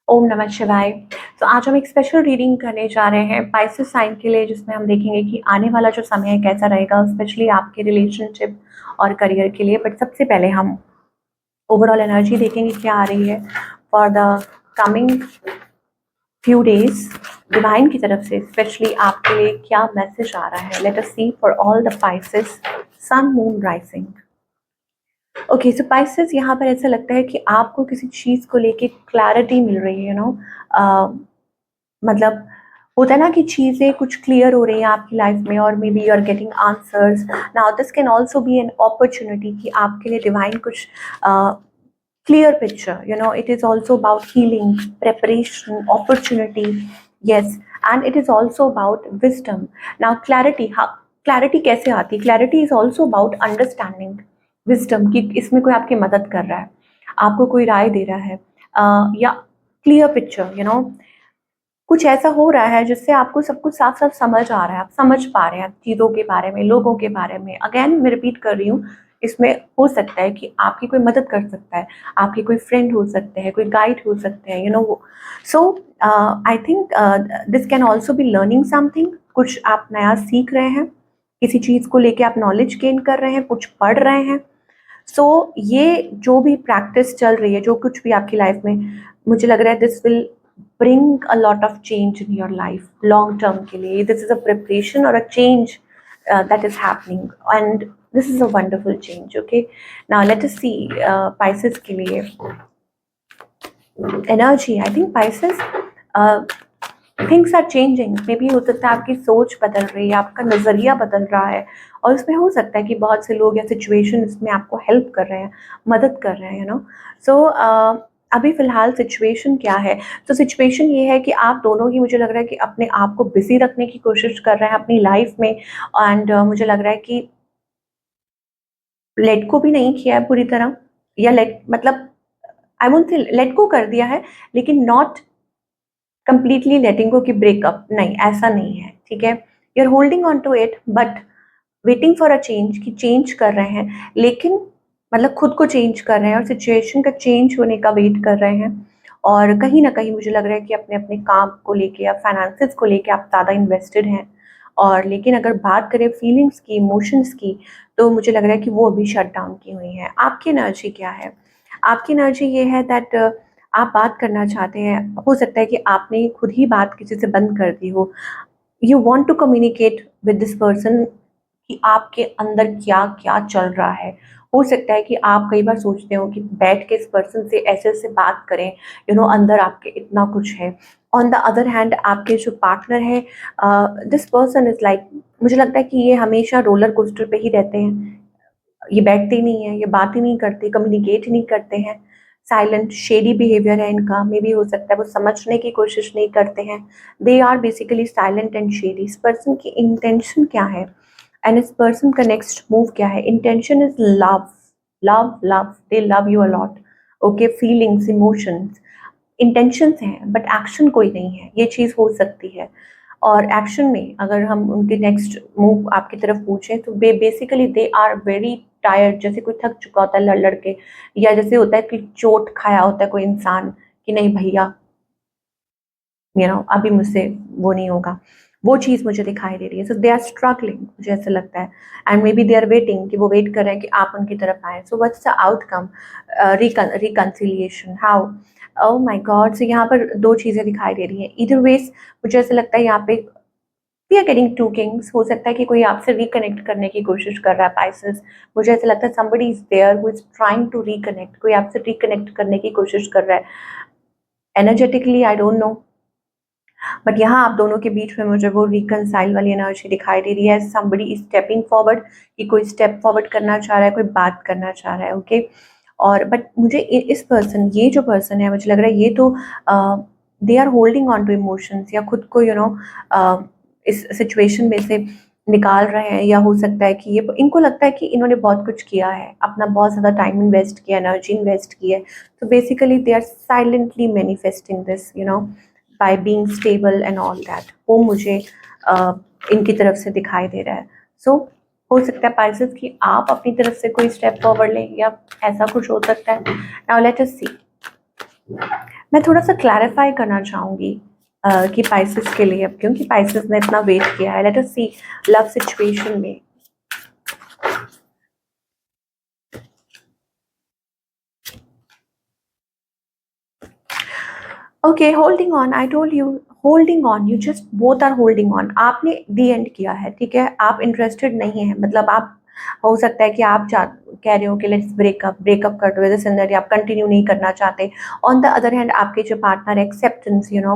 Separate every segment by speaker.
Speaker 1: ओम नमः शिवाय। तो आज हम एक स्पेशल रीडिंग करने जा रहे हैं पाइसेस साइन के लिए, जिसमें हम देखेंगे कि आने वाला जो समय है कैसा रहेगा, स्पेशली आपके रिलेशनशिप और करियर के लिए। बट सबसे पहले हम ओवरऑल एनर्जी देखेंगे क्या आ रही है for the coming few days divine की तरफ से, स्पेशली आपके लिए क्या मैसेज आ रहा है। Let us see for all the Pisces sun moon rising. Okay, so Pisces, यहाँ पर ऐसा लगता है कि आपको किसी चीज़ को लेके क्लैरिटी मिल रही है, मतलब होता है ना कि चीज़ें कुछ क्लियर हो रही हैं आपकी लाइफ में, और maybe you are getting answers now. This can also be an opportunity कि आपके लिए डिवाइन कुछ clear picture, it is also about healing, preparation, opportunity, yes, and it is also about wisdom. Now clarity, हाँ, clarity कैसे आती है? Clarity is also about understanding, wisdom, कि इसमें कोई आपकी मदद कर रहा है, आपको कोई राय दे रहा है, या क्लियर पिक्चर, कुछ ऐसा हो रहा है जिससे आपको सब कुछ साफ साफ समझ आ रहा है, आप समझ पा रहे हैं चीज़ों के बारे में, लोगों के बारे में। अगेन मैं रिपीट कर रही हूँ, इसमें हो सकता है कि आपकी कोई मदद कर सकता है, आपके कोई फ्रेंड हो सकते हैं, कोई गाइड हो सकते हैं, so I think this can also be learning something. कुछ आप नया सीख रहे हैं, किसी चीज़ को लेके आप नॉलेज गेन कर रहे हैं, कुछ पढ़ रहे हैं। ये जो भी प्रैक्टिस चल रही है, जो कुछ भी आपकी लाइफ में, मुझे लग रहा है this will bring a lot of change in your life long term के लिए। This is a preparation or a change that is happening, and this is a wonderful change. Okay, now let us see Pisces के लिए energy. I think Pisces, things are changing. Maybe हो सकता है आपकी सोच बदल रही है, आपका नज़रिया बदल रहा है, और इसमें हो सकता है कि बहुत से लोग या सिचुएशन इसमें आपको हेल्प कर रहे हैं, मदद कर रहे हैं, सो अभी फ़िलहाल सिचुएशन क्या है? तो सिचुएशन ये है कि आप दोनों ही, मुझे लग रहा है कि अपने आप को बिज़ी रखने की कोशिश कर रहे हैं अपनी लाइफ में, एंड मुझे लग रहा है कि लेट को भी नहीं किया है पूरी तरह, या लेट मतलब आई वोंट से लेट को कर दिया है, लेकिन नॉट कंप्लीटली लेटिंग गो कि ब्रेकअप, नहीं, ऐसा नहीं है, ठीक है। You are holding on to it but waiting for a change, कि चेंज कर रहे हैं, लेकिन मतलब खुद को चेंज कर रहे हैं और सिचुएशन का चेंज होने का वेट कर रहे हैं। और कहीं ना कहीं मुझे लग रहा है कि अपने अपने काम को लेके या फाइनेंसेस को लेके आप ज़्यादा इन्वेस्टेड हैं। और लेकिन अगर बात करें फीलिंग्स की, इमोशंस की, तो मुझे लग रहा है कि वो अभी शट डाउन की हुई हैं। आपकी एनर्जी क्या है? आपकी एनर्जी ये है दैट आप बात करना चाहते हैं, हो सकता है कि आपने खुद ही बात किसी से बंद कर दी हो। You want to communicate with this person कि आपके अंदर क्या क्या चल रहा है। हो सकता है कि आप कई बार सोचते हो कि बैठ के इस पर्सन से ऐसे ऐसे बात करें, अंदर आपके इतना कुछ है। ऑन द अदर हैंड आपके जो पार्टनर है, दिस पर्सन इज लाइक, मुझे लगता है कि ये हमेशा रोलर कोस्टर पे ही रहते हैं। ये बैठते ही नहीं है, ये बात ही नहीं करते, कम्युनिकेट ही नहीं करते हैं, साइलेंट शेडी बिहेवियर है इनका। मे बी हो सकता है वो समझने की कोशिश नहीं करते हैं, they are basically silent and shady. इस पर्सन की इंटेंशन क्या है, एंड इस पर्सन का नेक्स्ट मूव क्या है? Intention is love, love love, they love you a lot. Okay, feelings, emotions, intentions हैं, बट एक्शन कोई नहीं है, ये चीज़ हो सकती है। और एक्शन में अगर हम उनके नेक्स्ट मूव आपकी तरफ पूछें, तो basically they are very tired, जैसे कोई थक चुका होता है लड़ लड़ के, या जैसे होता है कि चोट खाया होता है कोई इंसान, कि नहीं भैया, अभी मुझसे वो नहीं होगा, वो चीज़ मुझे दिखाई दे रही है। सो दे आर स्ट्रगलिंग, मुझे ऐसा लगता है, and may be they are waiting, कि वो वेट कर रहे हैं कि आप उनकी तरफ आए। So what's the outcome? Reconciliation, how? Oh my god! So यहाँ पर दो चीज़ें दिखाई दे रही हैं। ईदर वेज मुझे ऐसा लगता है यहाँ पे we are getting two kings. हो सकता है कि कोई आपसे रिकनेक्ट करने की कोशिश कर रहा है पाइसेस। मुझे ऐसा लगता है somebody is there who is trying to reconnect, कोई आपसे रिकनेक्ट करने की कोशिश कर रहा है energetically, I don't know, but यहाँ आप दोनों के बीच में मुझे वो रिकनसाइल वाली एनर्जी दिखाई दे रही है। समबडी इज स्टेपिंग फॉरवर्ड, कि कोई स्टेप फॉरवर्ड करना चाह रहा है, कोई बात करना चाह रहा है। ओके, और बट मुझे इस पर्सन, ये जो पर्सन है, मुझे लग रहा है ये तो they are holding on to emotions, या खुद को इस सिचुएशन में से निकाल रहे हैं, या हो सकता है कि ये इनको लगता है कि इन्होंने बहुत कुछ किया है, अपना बहुत ज़्यादा टाइम इन्वेस्ट किया, एनर्जी इन्वेस्ट की है। तो basically they are silently manifesting this, by being stable and all that. वो मुझे इनकी तरफ से दिखाई दे रहा है। सो हो सकता है पाइसेस कि आप अपनी तरफ से कोई स्टेप फॉरवर्ड लें, या ऐसा कुछ हो सकता है। नाउ लेट अस सी मैं थोड़ा सा क्लैरिफाई करना चाहूंगी कि पाइसेस के लिए, अब क्योंकि पाइसेस ने इतना वेट किया है। Let us see love situation में। Okay, holding on, I told you, holding on, you just both are holding on. आपने दी एंड किया है, ठीक है, आप इंटरेस्टेड नहीं है, मतलब आप, हो सकता है कि आप कह रहे हो कि लेट्स ब्रेकअप, ब्रेकअप कर दो, जैसे सिंदर आप कंटिन्यू नहीं करना चाहते। ऑन द अदर हैंड आपके जो पार्टनर एक्सेप्टेंस, यू नो,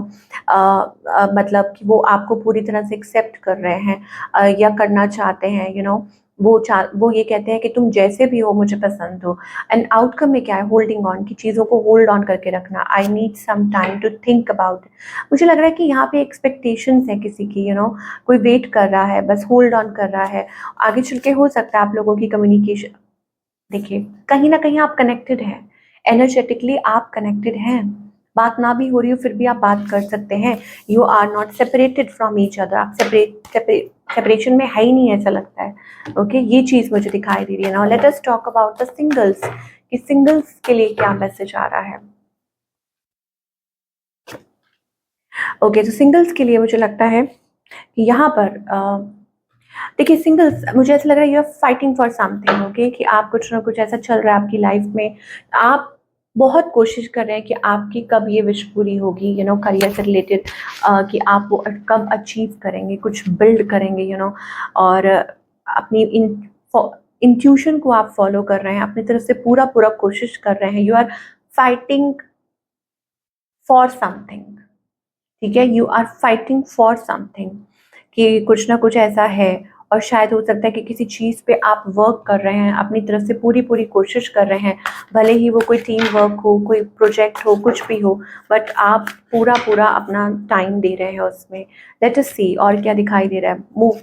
Speaker 1: मतलब कि वो आपको पूरी तरह से एक्सेप्ट कर रहे हैं, या करना चाहते हैं, यू नो, वो ये कहते हैं कि तुम जैसे भी हो मुझे पसंद हो। एंड आउटकम में क्या है, होल्डिंग ऑन की चीज़ों को होल्ड ऑन करके रखना। I need some time to think about. मुझे लग रहा है कि यहाँ पे एक्सपेक्टेशंस है किसी की, यू नो, कोई वेट कर रहा है, बस होल्ड ऑन कर रहा है। आगे चल के हो सकता है आप लोगों की कम्युनिकेशन, देखिए कहीं ना कहीं आप कनेक्टेड हैं, एनर्जेटिकली आप कनेक्टेड हैं, बात ना भी हो रही हो फिर भी आप बात कर सकते हैं। You are not separated from each other, आप सेपरेशन में है ही नहीं, ऐसा लगता है। ओके, ये चीज मुझे दिखाई दे रही है। Now let us talk about the singles, कि सिंगल्स के लिए क्या मैसेज आ रहा है। ओके, तो सिंगल्स के लिए मुझे लगता है कि यहाँ पर देखिए, सिंगल्स मुझे ऐसा लग रहा है you are fighting for something. Okay, कि आप कुछ ना कुछ ऐसा चल रहा है आपकी लाइफ में, आप बहुत कोशिश कर रहे हैं कि आपकी कब ये विश पूरी होगी, यू नो, करियर से रिलेटेड, कि आप वो कब अचीव करेंगे, कुछ बिल्ड करेंगे, यू नो, और अपनी इंट्यूशन को आप फॉलो कर रहे हैं, अपनी तरफ से पूरा पूरा कोशिश कर रहे हैं। You are fighting for something, ठीक है, you are fighting for something, कि कुछ ना कुछ ऐसा है। और शायद हो सकता है कि किसी चीज़ पे आप वर्क कर रहे हैं, अपनी तरफ से पूरी पूरी कोशिश कर रहे हैं, भले ही वो कोई टीम वर्क हो, कोई प्रोजेक्ट हो, कुछ भी हो, बट आप पूरा पूरा अपना टाइम दे रहे हैं उसमें। लेट अस सी और क्या दिखाई दे रहा है। Move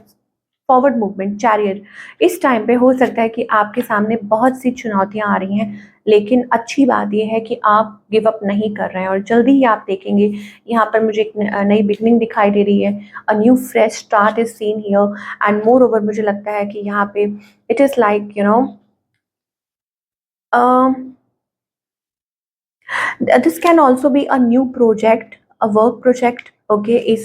Speaker 1: forward movement, chariot. इस टाइम पे हो सकता है कि आपके सामने बहुत सी चुनौतियां आ रही हैं, लेकिन अच्छी बात यह है कि आप गिव अप नहीं कर रहे हैं, और जल्दी ही आप देखेंगे। यहाँ पर मुझे एक नई बिगनिंग दिखाई दे रही है, a new fresh start is seen here. And more over मुझे लगता है कि यहाँ पे it is like, you know, this can also be a new project, a work project. Okay, is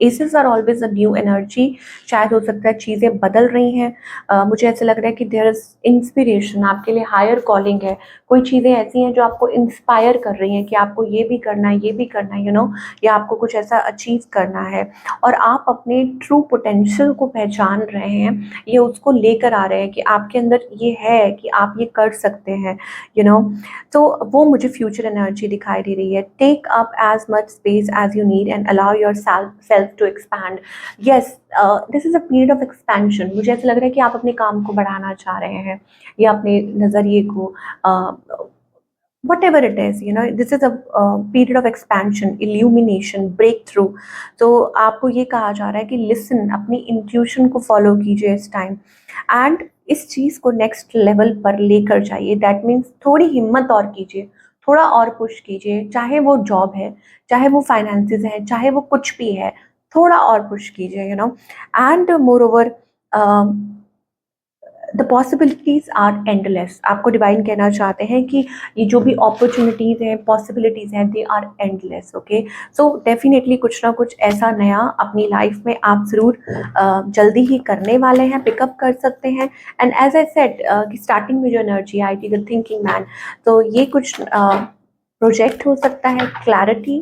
Speaker 1: aces are always a new energy। शायद हो सकता है चीज़ें बदल रही हैं। मुझे ऐसा लग रहा है कि देयर इज इंस्पिरेशन, आपके लिए हायर कॉलिंग है। कोई चीज़ें ऐसी हैं जो आपको इंस्पायर कर रही हैं कि आपको ये भी करना है, ये भी करना है, यू नो, या आपको कुछ ऐसा अचीव करना है, और आप अपने ट्रू पोटेंशियल को पहचान रहे हैं, ये उसको लेकर आ रहे हैं कि आपके अंदर ये है कि आप ये कर सकते हैं, यू नो। तो वो मुझे फ्यूचर एनर्जी दिखाई दे रही है। Take up as much space as you need and allow yourself to expand. Yes, this is a period of expansion. मुझे ऐसा लग रहा है कि आप अपने काम को बढ़ाना चाह रहे हैं, या अपने नज़रिए को, whatever it is, you know, this is a period of expansion, illumination, breakthrough। तो आपको ये कहा जा रहा है कि लिसन, अपनी इंट्यूशन को फॉलो कीजिए इस टाइम, एंड इस चीज़ को नेक्स्ट लेवल पर लेकर जाइए। दैट मीन्स थोड़ी हिम्मत और कीजिए, थोड़ा और पुश कीजिए, चाहे वो जॉब है, चाहे वो फाइनेंसेस है, चाहे वो कुछ भी है, थोड़ा और पुश कीजिए, you know. And moreover the possibilities are endless. आपको डिवाइन कहना चाहते हैं कि ये जो भी अपॉर्चुनिटीज़ हैं, पॉसिबिलिटीज़ हैं, they are endless. Okay, so definitely कुछ ना कुछ ऐसा नया अपनी लाइफ में आप ज़रूर जल्दी ही करने वाले हैं, पिकअप कर सकते हैं। एंड एज आई सेड कि स्टार्टिंग में जो एनर्जी आई थी, द थिंकिंग मैन, तो ये कुछ प्रोजेक्ट हो सकता है, क्लैरिटी,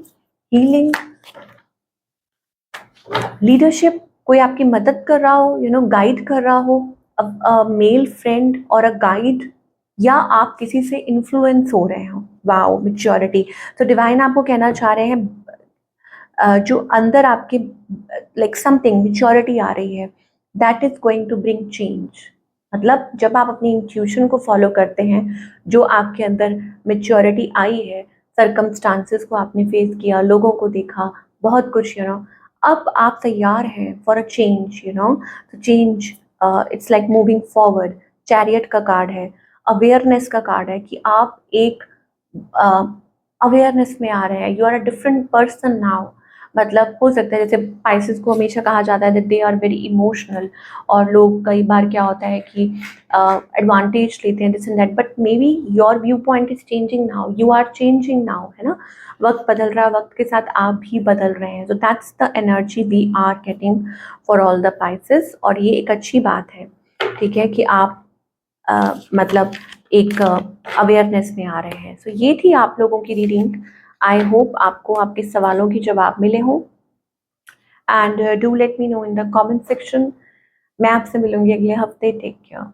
Speaker 1: हीलिंग, लीडरशिप, कोई आपकी मदद कर रहा हो, यू नो, गाइड कर रहा हो, मेल फ्रेंड और अ गाइड, या आप किसी से इन्फ्लुएंस हो रहे हो। Wow, maturity. तो डिवाइन आपको कहना चाह रहे हैं, जो अंदर आपके लाइक समथिंग मैच्योरिटी आ रही है, that is going to bring change. मतलब जब आप अपनी इंट्यूशन को फॉलो करते हैं, जो आपके अंदर मैच्योरिटी आई है, सरकमस्टांसेस को आपने फेस किया, लोगों को देखा, बहुत कुछ, यू नो, अब आप तैयार हैं for a change, you know. तो change, it's like moving forward. Chariot का कार्ड है, अवेयरनेस का कार्ड है, कि आप एक अवेयरनेस में आ रहे हैं, you are a different person now. मतलब हो सकता है जैसे पाइसेस को हमेशा कहा जाता है that they are very emotional, और लोग कई बार क्या होता है कि एडवांटेज लेते हैं this and that, but maybe your viewpoint is changing now, you are changing now, है ना। वक्त बदल रहा है, वक्त के साथ आप भी बदल रहे हैं, so that's the energy we are getting for all the pieces. और ये एक अच्छी बात है, ठीक है, कि आप मतलब एक अवेयरनेस में आ रहे हैं। सो ये थी आप लोगों की रीडिंग। आई होप आपको आपके सवालों के जवाब मिले हों, and do let me know in the comment section. मैं आपसे मिलूंगी अगले हफ्ते। Take care.